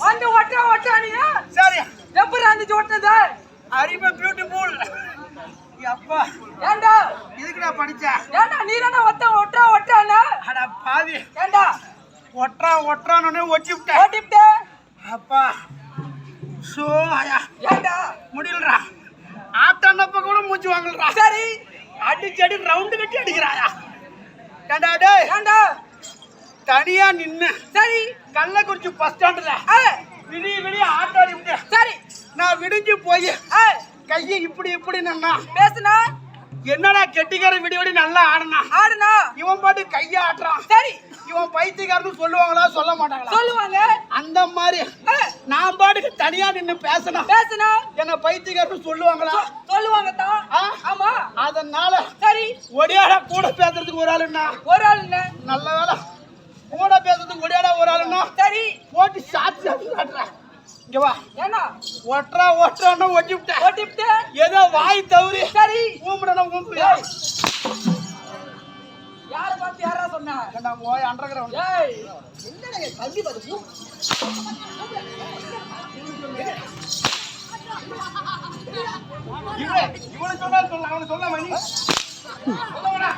வந்து ஒட்ட ஒட்டானீங்க சரி எப்படி இருந்துச்சு ஒட்டது அறிவு பியூட்டிஃபுல் அப்பா ஏண்டா இதுக்குடா படிச்சேன் ஏண்டா நீ தானே ஒட்ட ஒட்டானே அட பாவி ஏண்டா ஒட்டுறானே ஒட்டிவிட்ட அப்பா சோ ஆயா ஏண்டா முடியலடா ஆட்டனப்ப கூட மூச்சு வாங்கலடா சரி அடிச்சடி ரவுண்ட் கட்டி அடிக்கறாயா ஏண்டா டேய் ஏண்டா தனியா நின்னு சரி கள்ளக்குறிச்சி பஸ் ஸ்டாண்ட்ல விடிய ஆட்டோ ஆடி விட்டு சரி நான் விடிஞ்சு போய் கையை இப்படி நின்னா பேசுனா என்னடா கெட்டிக்கார விடி நல்லா ஆடுனா இவன் பாட்டு கையை ஆட்டுறான் சரி இவன் பைத்தியக்காரன்னு சொல்லுவாங்களா சொல்ல மாட்டாங்களா சொல்லுவாங்க அந்த மாதிரி நான் பாட்டுக்கு தனியா நின்னு பேசினா என்ன பைத்தியக்காரன்னு சொல்லுவாங்களா சொல்லுவாங்க தான் ஆமா அதனால சரி ஒடியாடா கூட பேசுறதுக்கு ஒரு ஆளுன்னா நல்ல வேலை கூட பேசுறதுக்கு ஒடியாடா ஒரு ஆளுன்னா சரி போட்டு சாத்தி காட்டுறேன் இங்க வா ஏன்னா ஒட்டுறான்னு ஒட்டிவிட்ட ஏதோ வாய் தவறி சரி ஊம்புடனா ஊம்பு யார பார்த்து யாரா சொன்னா நான் போய் அண்டர் கிரவுண்ட் ஏய் என்னடா கல்வி பாத்து இவனை சொன்னா சொல்லலாம் அவனை சொல்லாம நீ சொல்லுவாடா